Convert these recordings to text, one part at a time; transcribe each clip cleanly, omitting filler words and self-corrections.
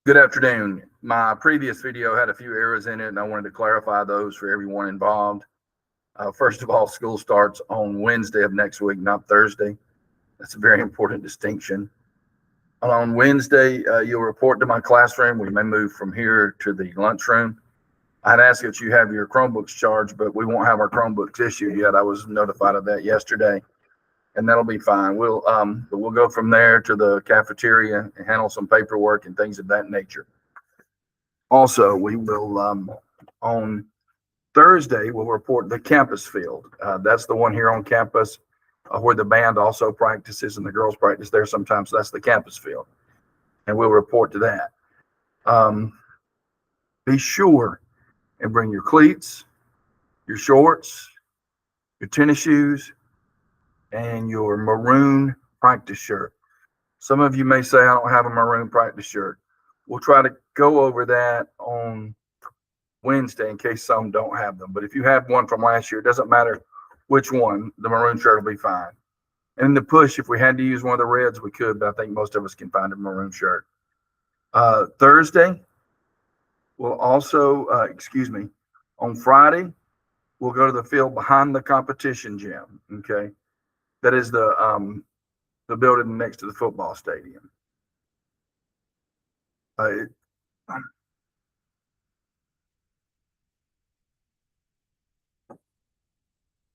Good afternoon. My previous video had a few errors in it, and I wanted to clarify those for everyone involved. First of all, school starts on Wednesday of next week, not Thursday. That's a very important distinction. On Wednesday, you'll report to my classroom. We may move from here to the lunchroom. I'd ask that you have your Chromebooks charged, but we won't have our Chromebooks issued yet. I was notified of that yesterday, and that'll be fine. We'll go from there to the cafeteria and handle some paperwork and things of that nature. Also, we will on Thursday we'll report the campus field. That's the one here on campus where the band also practices and the girls practice there sometimes. So that's the campus field, and we'll report to that. Um, be sure and bring your cleats, your shorts, your tennis shoes, and your maroon practice shirt. Some of you may say, I don't have a maroon practice shirt. We'll try to go over that on Wednesday in case some don't have them. But if you have one from last year, it doesn't matter which one, the maroon shirt will be fine. And in the push, if we had to use one of the reds, we could, but I think most of us can find a maroon shirt. Thursday, we'll also, on Friday, we'll go to the field behind the competition gym. Okay. That is the building next to the football stadium.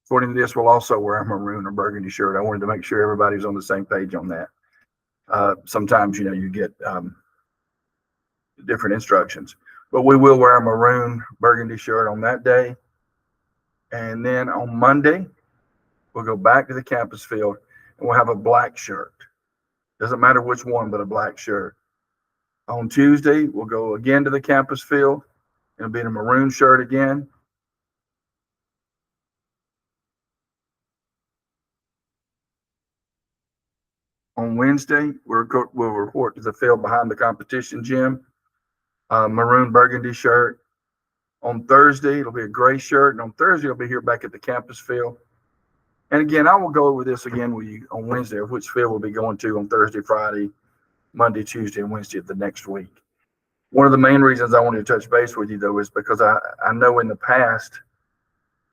According to this, we'll also wear a maroon or burgundy shirt. I wanted to make sure everybody was on the same page on that. Sometimes, you get different instructions, but we will wear a maroon burgundy shirt on that day. And then on Monday, we'll go back to the campus field and we'll have a black shirt. Doesn't matter which one, but a black shirt. On Tuesday, we'll go again to the campus field. It'll be in a maroon shirt again. On Wednesday, we'll report to the field behind the competition gym, maroon burgundy shirt. On Thursday, it'll be a gray shirt, and on Thursday, it'll be here back at the campus field. And again, I will go over this again with you on Wednesday of which field we'll be going to on Thursday, Friday, Monday, Tuesday, and Wednesday of the next week. One of the main reasons I wanted to touch base with you, though, is because I know in the past,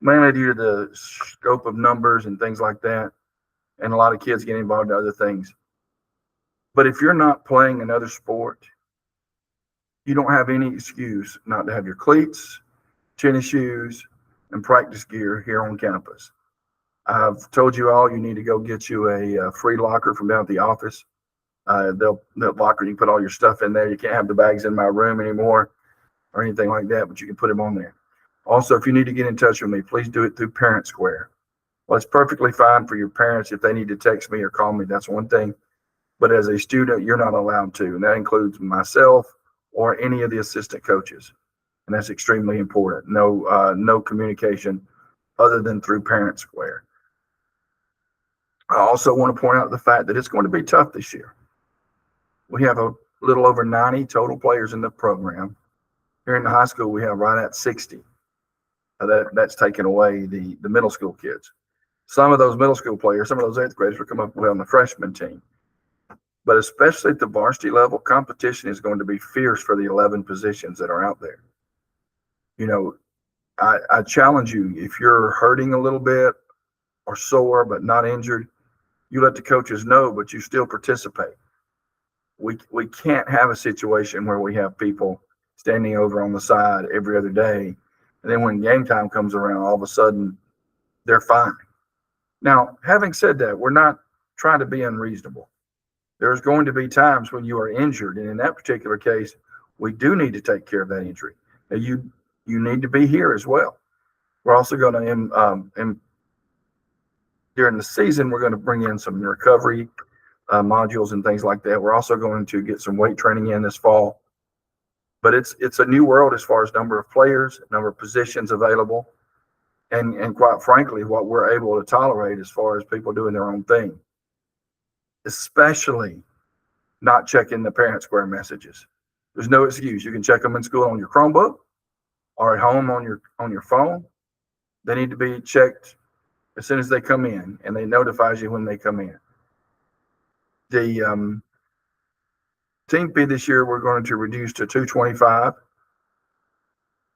mainly due to the scope of numbers and things like that, and a lot of kids get involved in other things. But if you're not playing another sport, you don't have any excuse not to have your cleats, tennis shoes, and practice gear here on campus. I've told you all you need to go get you a free locker from down at the office. They'll locker, you can put all your stuff in there. You can't have the bags in my room anymore or anything like that, but you can put them on there. Also, if you need to get in touch with me, please do it through Parent Square. Well, it's perfectly fine for your parents if they need to text me or call me. That's one thing. But as a student, you're not allowed to, and that includes myself or any of the assistant coaches. And that's extremely important. No communication other than through Parent Square. I also want to point out the fact that it's going to be tough this year. We have a little over 90 total players in the program. Here in the high school, we have right at 60. That's taken away the middle school kids. Some of those middle school players, some of those eighth graders will come up well on the freshman team. But especially at the varsity level, competition is going to be fierce for the 11 positions that are out there. I challenge you, if you're hurting a little bit or sore but not injured, you let the coaches know, but you still participate. We can't have a situation where we have people standing over on the side every other day, and then when game time comes around, all of a sudden they're fine. Now, having said that, we're not trying to be unreasonable. There's going to be times when you are injured, and in that particular case, we do need to take care of that injury. Now, you need to be here as well. We're also going to, during the season, we're going to bring in some recovery modules and things like that. We're also going to get some weight training in this fall. But it's a new world as far as number of players, number of positions available, and quite frankly, what we're able to tolerate as far as people doing their own thing. Especially not checking the Parent Square messages. There's no excuse. You can check them in school on your Chromebook or at home on your phone. They need to be checked as soon as they come in, and they notifies you when they come in. Team fee this year, we're going to reduce to $225.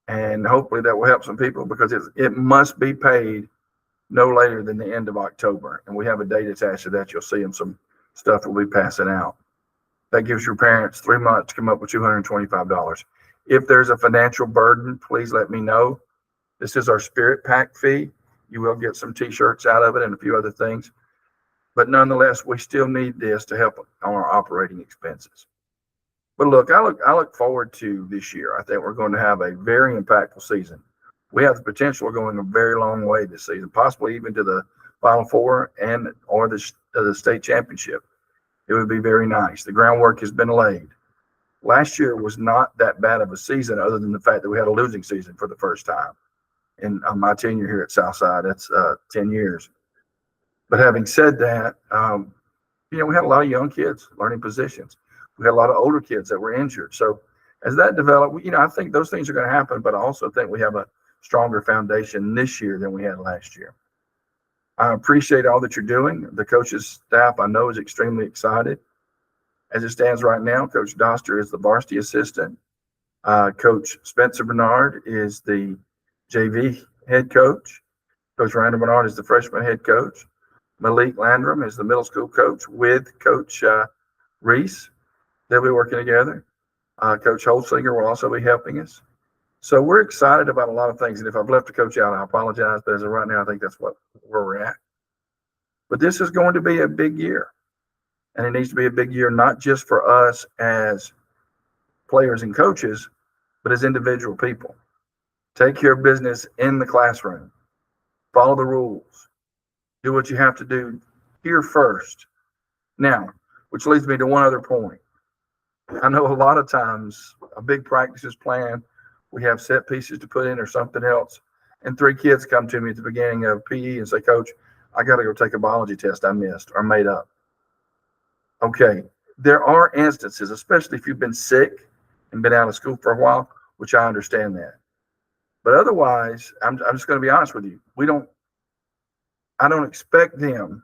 And hopefully that will help some people because it must be paid no later than the end of October. And we have a date attached to that. You'll see in some stuff we'll be passing out. That gives your parents 3 months to come up with $225. If there's a financial burden, please let me know. This is our Spirit Pack fee. You will get some t-shirts out of it and a few other things. But nonetheless, we still need this to help on our operating expenses. But look, I look forward to this year. I think we're going to have a very impactful season. We have the potential of going a very long way this season, possibly even to the Final Four or the state championship. It would be very nice. The groundwork has been laid. Last year was not that bad of a season, other than the fact that we had a losing season for the first time in my tenure here at Southside. That's 10 years. But having said that, we had a lot of young kids learning positions. We had a lot of older kids that were injured. So as that developed, I think those things are going to happen, but I also think we have a stronger foundation this year than we had last year. I appreciate all that you're doing. The coaches staff I know is extremely excited. As it stands right now, Coach Doster is the varsity assistant. Coach Spencer Bernard is the JV head coach. Coach Randall Bernard is the freshman head coach. Malik Landrum is the middle school coach with Coach Reese. They'll be working together. Coach Holsinger will also be helping us. So we're excited about a lot of things. And if I've left a coach out, I apologize. But as of right now, I think that's where we're at. But this is going to be a big year. And it needs to be a big year, not just for us as players and coaches, but as individual people. Take care of business in the classroom. Follow the rules. Do what you have to do here first. Now, which leads me to one other point. I know a lot of times a big practice is planned. We have set pieces to put in or something else. And 3 kids come to me at the beginning of PE and say, Coach, I got to go take a biology test I missed or made up. Okay, there are instances, especially if you've been sick and been out of school for a while, which I understand that. But otherwise, I'm just going to be honest with you. I don't expect them.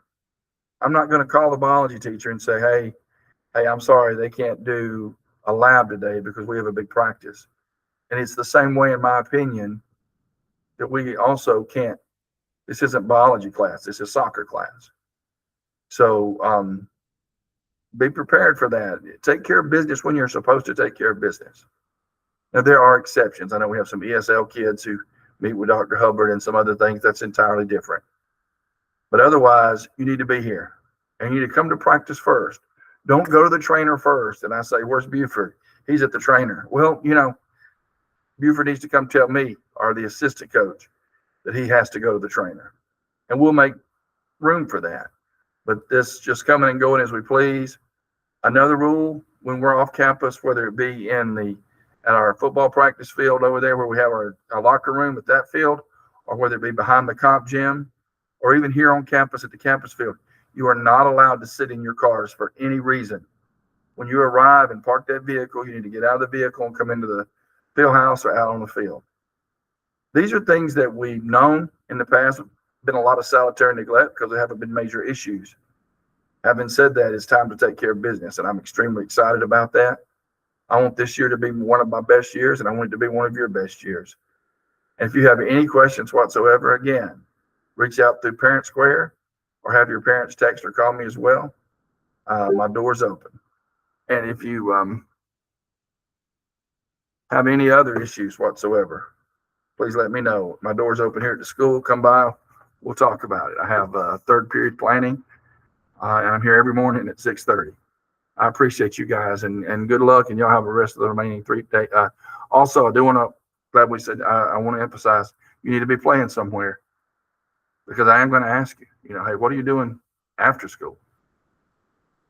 I'm not going to call the biology teacher and say, hey, I'm sorry, they can't do a lab today because we have a big practice. And it's the same way, in my opinion, that we also can't. This isn't biology class. This is soccer class. So be prepared for that. Take care of business when you're supposed to take care of business. Now, there are exceptions. I know we have some ESL kids who meet with Dr. Hubbard and some other things. That's entirely different. But otherwise, you need to be here. And you need to come to practice first. Don't go to the trainer first. And I say, where's Buford? He's at the trainer. Well, Buford needs to come tell me, or the assistant coach, that he has to go to the trainer. And we'll make room for that. But this just coming and going as we please. Another rule, when we're off campus, whether it be at our football practice field over there where we have our locker room at that field, or whether it be behind the comp gym, or even here on campus at the campus field, you are not allowed to sit in your cars for any reason. When you arrive and park that vehicle, you need to get out of the vehicle and come into the field house or out on the field. These are things that we've known in the past. Been a lot of solitary neglect because there haven't been major issues. Having said that, it's time to take care of business, and I'm extremely excited about that. I want this year to be one of my best years, and I want it to be one of your best years. And if you have any questions whatsoever, again, reach out through Parent Square or have your parents text or call me as well. My door's open. And if you have any other issues whatsoever, please let me know. My door's open here at the school. Come by. We'll talk about it. I have third period planning. And I'm here every morning at 6:30. I appreciate you guys and good luck. And y'all have the rest of the remaining 3 days. Also, I do want to, glad we said, I want to emphasize, you need to be playing somewhere, because I am going to ask you, hey, what are you doing after school?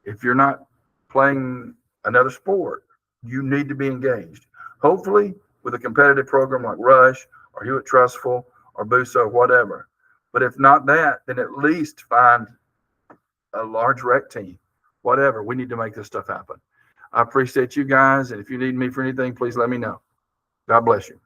If you're not playing another sport, you need to be engaged. Hopefully with a competitive program like Rush or Hewitt Trustful or Buso, whatever. But if not that, then at least find a large rec team, whatever. We need to make this stuff happen. I appreciate you guys. And if you need me for anything, please let me know. God bless you.